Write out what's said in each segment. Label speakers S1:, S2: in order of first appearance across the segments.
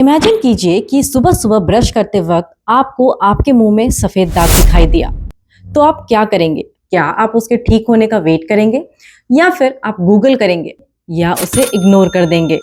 S1: Imagine कीजिए कि सुबह सुबह ब्रश करते वक्त आपको आपके मुंह में सफेद दाग दिखाई दिया। तो आप क्या करेंगे? क्या आप उसके ठीक होने का वेट करेंगे या फिर आप गूगल करेंगे या उसे इग्नोर कर देंगे?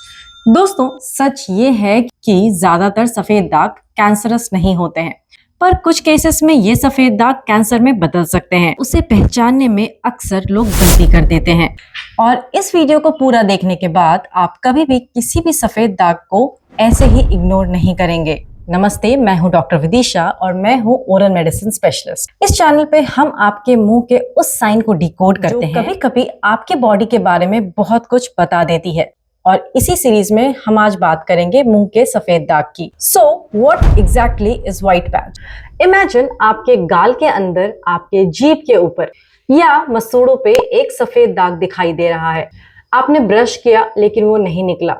S1: दोस्तों, सच ये है कि ज्यादातर सफेद दाग कैंसरस नहीं होते हैं, पर कुछ केसेस में ये सफेद दाग कैंसर में बदल सकते हैं। उसे पहचानने में अक्सर लोग गलती कर देते हैं। और इस वीडियो को पूरा देखने के बाद आप कभी भी किसी भी सफेद दाग को ऐसे ही इग्नोर नहीं करेंगे। नमस्ते, मैं हूं डॉक्टर विदिशा और मैं हूं ओरल मेडिसिन स्पेशलिस्ट। इस चैनल पे हम आपके मुंह के उस साइन को डिकोड करते हैं कभी कभी आपके बॉडी के बारे में बहुत कुछ बता देती है। और इसी सीरीज में हम आज बात करेंगे मुंह के सफेद दाग की। So what exactly is white patch? Imagine आपके गाल के अंदर, आपके जीभ के ऊपर या मसूड़ों पे एक सफेद दाग दिखाई दे रहा है। आपने ब्रश किया लेकिन वो नहीं निकला,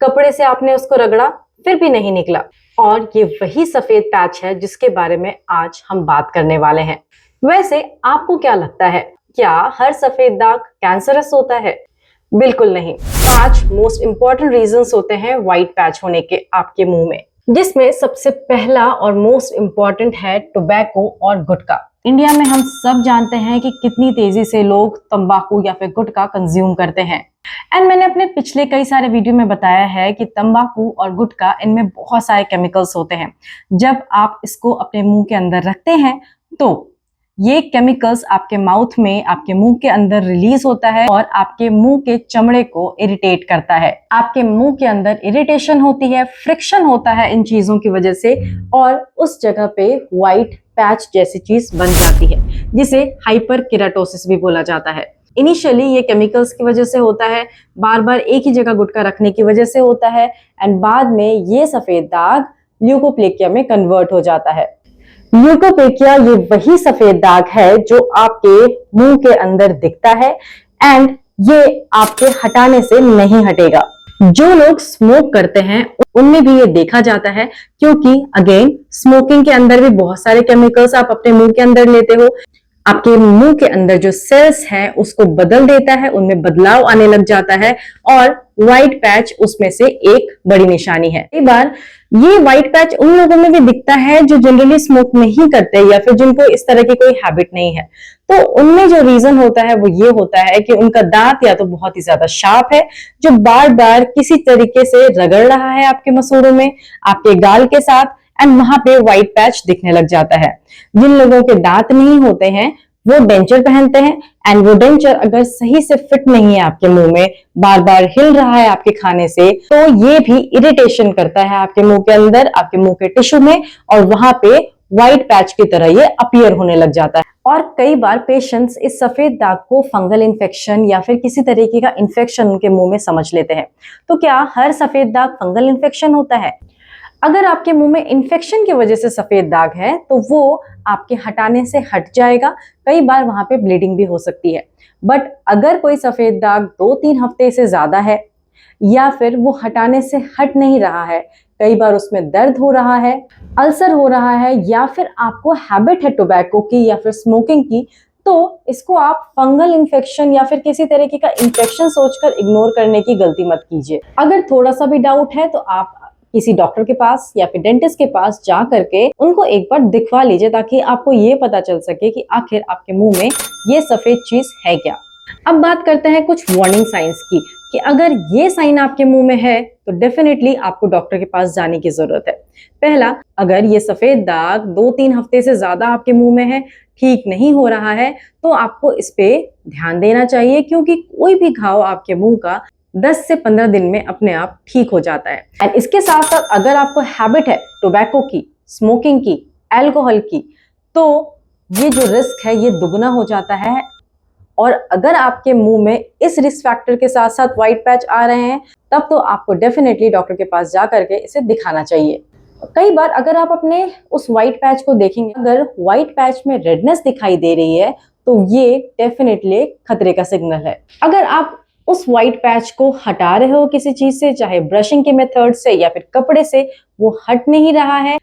S1: कपड़े से आपने उसको रगड़ा फिर भी नहीं निकला। और ये वही सफेद पैच है जिसके बारे में आज हम बात करने वाले हैं। वैसे आपको क्या लगता है, क्या हर सफेद दाग कैंसरस होता है? बिल्कुल नहीं। 5 मोस्ट इंपॉर्टेंट रीजंस होते हैं व्हाइट पैच होने के आपके मुंह में, जिसमें सबसे पहला और मोस्ट इंपॉर्टेंट है टोबैको और गुटखा। इंडिया में हम सब जानते हैं कि कितनी तेजी से लोग तंबाकू या फिर गुटखा कंज्यूम करते हैं। एंड मैंने अपने पिछले कई सारे वीडियो में बताया है कि तंबाकू और गुटखा, इनमें बहुत सारे केमिकल्स होते हैं। जब आप इसको अपने मुंह के अंदर रखते हैं तो ये केमिकल्स आपके माउथ में, आपके मुंह के अंदर रिलीज होता है और आपके मुंह के चमड़े को इरिटेट करता है। आपके मुंह के अंदर इरिटेशन होती है, फ्रिक्शन होता है इन चीजों की वजह से, और उस जगह पे व्हाइट पैच जैसी चीज बन जाती है, जिसे हाइपर केराटोसिस भी बोला जाता है। इनिशियली ये केमिकल्स की वजह से होता है, बार बार एक ही जगह गुटखा रखने की वजह से होता है, एंड बाद में ये सफेद दाग ल्यूकोप्लेकिया में कन्वर्ट हो जाता है। ल्यूकोप्लेकिया ये वही सफेद दाग है जो आपके मुंह के अंदर दिखता है, एंड ये आपके हटाने से नहीं हटेगा। जो लोग स्मोक करते हैं उनमें भी ये देखा जाता है, क्योंकि अगेन स्मोकिंग के अंदर भी बहुत सारे केमिकल्स आप अपने मुंह के अंदर लेते हो। आपके मुंह के अंदर जो सेल्स हैं उसको बदल देता है, उनमें बदलाव आने लग जाता है, और व्हाइट पैच उसमें से एक बड़ी निशानी है। कई बार ये व्हाइट पैच उन लोगों में भी दिखता है जो जनरली स्मोक नहीं करते या फिर जिनको इस तरह की कोई हैबिट नहीं है। तो उनमें जो रीजन होता है वो ये होता है कि उनका दांत या तो बहुत ही ज्यादा शार्प है, जो बार बार किसी तरीके से रगड़ रहा है आपके मसूड़ों में, आपके गाल के साथ, एंड वहां पे व्हाइट पैच दिखने लग जाता है। जिन लोगों के दांत नहीं होते हैं वो डेंचर पहनते हैं, एंड वो डेंचर अगर सही से फिट नहीं है आपके मुंह में, बार बार हिल रहा है आपके खाने से, तो ये भी इरिटेशन करता है आपके मुंह के अंदर, आपके मुंह के टिश्यू में, और वहां पे व्हाइट पैच की तरह ये अपीयर होने लग जाता है। और कई बार पेशेंट्स इस सफेद दाग को फंगल इन्फेक्शन या फिर किसी तरीके का इन्फेक्शन उनके मुंह में समझ लेते हैं। तो क्या हर सफेद दाग फंगल इन्फेक्शन होता है? अगर आपके मुंह में इन्फेक्शन की वजह से सफेद दाग है तो वो आपके हटाने से हट जाएगा। कई बार वहां पे ब्लीडिंग भी हो सकती है। बट अगर कोई सफेद दाग 2-3 हफ्ते से ज्यादा है या फिर वो हटाने से हट नहीं रहा है, कई बार उसमें दर्द हो रहा है, अल्सर हो रहा है, या फिर आपको हैबिट है टोबैको की या फिर स्मोकिंग की, तो इसको आप फंगल इन्फेक्शन या फिर किसी तरीके का इन्फेक्शन सोचकर इग्नोर करने की गलती मत कीजिए। अगर थोड़ा सा भी डाउट है तो आप किसी डॉक्टर के पास या फिर डेंटिस्ट के पास जा करके उनको एक बार दिखवा लीजिए, ताकि आपको ये पता चल सके कि आखिर आपके मुंह में ये सफेद चीज है क्या। अब बात करते हैं कुछ वार्निंग साइंस की, कि अगर ये साइन आपके मुंह में है तो डेफिनेटली आपको डॉक्टर के पास जाने की जरूरत है। पहला, अगर ये सफेद दाग 2-3 हफ्ते से ज्यादा आपके मुंह में है, ठीक नहीं हो रहा है, तो आपको इस पे ध्यान देना चाहिए, क्योंकि कोई भी घाव आपके मुंह का 10 से 15 दिन में अपने आप ठीक हो जाता है। एंड इसके साथ साथ अगर आपको हैबिट है टोबैको की, स्मोकिंग की, अल्कोहल की, तो ये जो रिस्क है ये दुगना हो जाता है। और अगर आपके मुंह में इस रिस्क फैक्टर के साथ साथ व्हाइट पैच आ रहे हैं, तब तो आपको डेफिनेटली डॉक्टर के पास जा करके इसे दिखाना चाहिए। कई बार अगर आप अपने उस व्हाइट पैच को देखेंगे, अगर व्हाइट पैच में रेडनेस दिखाई दे रही है तो ये डेफिनेटली खतरे का सिग्नल है। अगर आप उस व्हाइट पैच को हटा रहे हो किसी चीज से, चाहे ब्रशिंग के मेथड से या फिर कपड़े से, वो हट नहीं रहा है,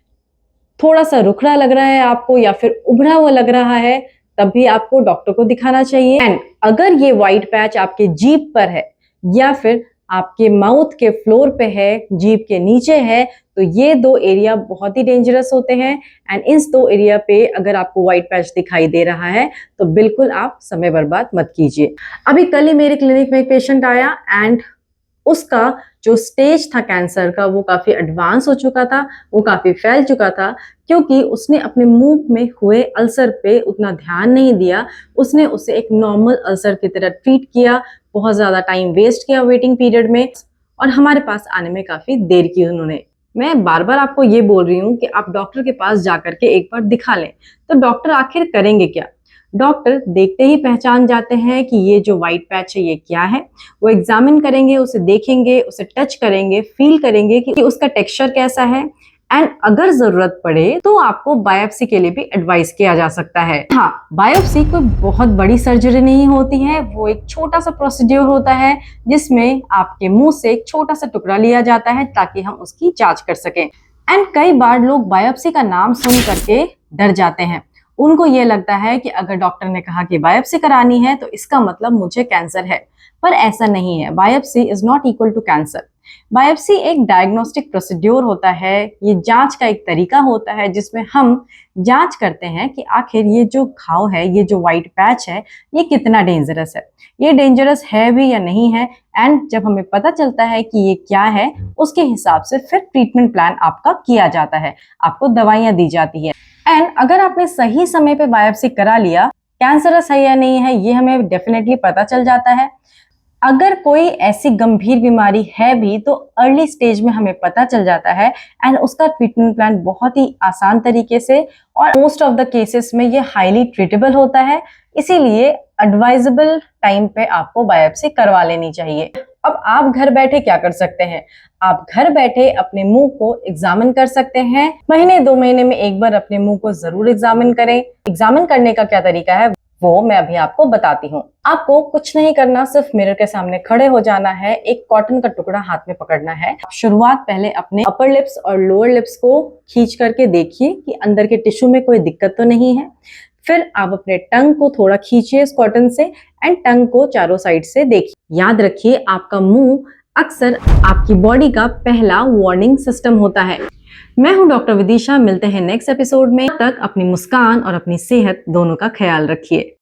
S1: थोड़ा सा रुखड़ा लग रहा है आपको या फिर उभरा हुआ लग रहा है, तब भी आपको डॉक्टर को दिखाना चाहिए। एंड अगर ये व्हाइट पैच आपके जीभ पर है या फिर आपके माउथ के फ्लोर पे है, जीभ के नीचे है, तो ये 2 एरिया बहुत ही डेंजरस होते हैं। एंड इस 2 एरिया पे अगर आपको व्हाइट पैच दिखाई दे रहा है तो बिल्कुल आप समय बर्बाद मत कीजिए। अभी कल ही मेरे क्लिनिक में एक पेशेंट आया एंड उसका जो स्टेज था कैंसर का वो काफी एडवांस हो चुका था, वो काफी फैल चुका था, क्योंकि उसने अपने मुंह में हुए अल्सर पे उतना ध्यान नहीं दिया। उसने उसे एक नॉर्मल अल्सर की तरह ट्रीट किया, बहुत ज्यादा टाइम वेस्ट किया वेटिंग पीरियड में, और हमारे पास आने में काफी देर की उन्होंने। मैं बार बार आपको ये बोल रही हूँ कि आप डॉक्टर के पास जाकर के एक बार दिखा लें। तो डॉक्टर आखिर करेंगे क्या? डॉक्टर देखते ही पहचान जाते हैं कि ये जो व्हाइट पैच है ये क्या है। वो एग्जामिन करेंगे, उसे देखेंगे, उसे टच करेंगे, फील करेंगे कि उसका टेक्सचर कैसा है, एंड अगर जरूरत पड़े तो आपको बायोप्सी के लिए भी एडवाइस किया जा सकता है। हाँ, बायोप्सी कोई बहुत बड़ी सर्जरी नहीं होती है, वो एक छोटा सा प्रोसीड्यूर होता है जिसमें आपके मुंह से एक छोटा सा टुकड़ा लिया जाता है ताकि हम उसकी जांच कर सकें। एंड कई बार लोग बायोप्सी का नाम सुन करके डर जाते हैं। उनको ये लगता है कि अगर डॉक्टर ने कहा कि बायोप्सी करानी है तो इसका मतलब मुझे कैंसर है, पर ऐसा नहीं है। Biopsy is not equal to cancer. Biopsy एक डायग्नोस्टिक प्रोसीड्यूर होता है, ये जांच का एक तरीका होता है जिसमें हम जांच करते हैं कि आखिर ये जो घाव है, ये जो व्हाइट पैच है, ये कितना डेंजरस है, ये डेंजरस है भी या नहीं है। एंड जब हमें पता चलता है कि ये क्या है, उसके हिसाब से फिर ट्रीटमेंट प्लान आपका किया जाता है, आपको दवाइयां दी जाती है। एंड अगर आपने सही समय पे बायोप्सी करा लिया, कैंसरस है या नहीं है ये हमें डेफिनेटली पता चल जाता है। अगर कोई ऐसी गंभीर बीमारी है भी तो अर्ली स्टेज में हमें पता चल जाता है एंड उसका ट्रीटमेंट प्लान बहुत ही आसान तरीके से, और मोस्ट ऑफ द केसेस में ये हाईली ट्रीटेबल होता है। इसीलिए एडवाइजेबल टाइम पे आपको बायोप्सी करवा लेनी चाहिए। अब आप घर बैठे क्या कर सकते हैं? आप घर बैठे अपने मुंह को एग्जामिन कर सकते हैं। महीने 2 महीने में एक बार अपने मुंह को जरूर एग्जामिन करें। एग्जामिन करने का क्या तरीका है वो मैं अभी आपको बताती हूँ। आपको कुछ नहीं करना, सिर्फ मिरर के सामने खड़े हो जाना है, एक कॉटन का टुकड़ा हाथ में पकड़ना है। शुरुआत पहले अपने अपर लिप्स और लोअर लिप्स को खींच करके देखिए कि अंदर के टिश्यू में कोई दिक्कत तो नहीं है। फिर आप अपने टंग को थोड़ा खींचिए इस कॉटन से एंड टंग को चारों साइड से देखिए। याद रखिए, आपका मुंह अक्सर आपकी बॉडी का पहला वार्निंग सिस्टम होता है। मैं हूं डॉक्टर विदिशा, मिलते हैं नेक्स्ट एपिसोड में। तब तक अपनी मुस्कान और अपनी सेहत दोनों का ख्याल रखिए।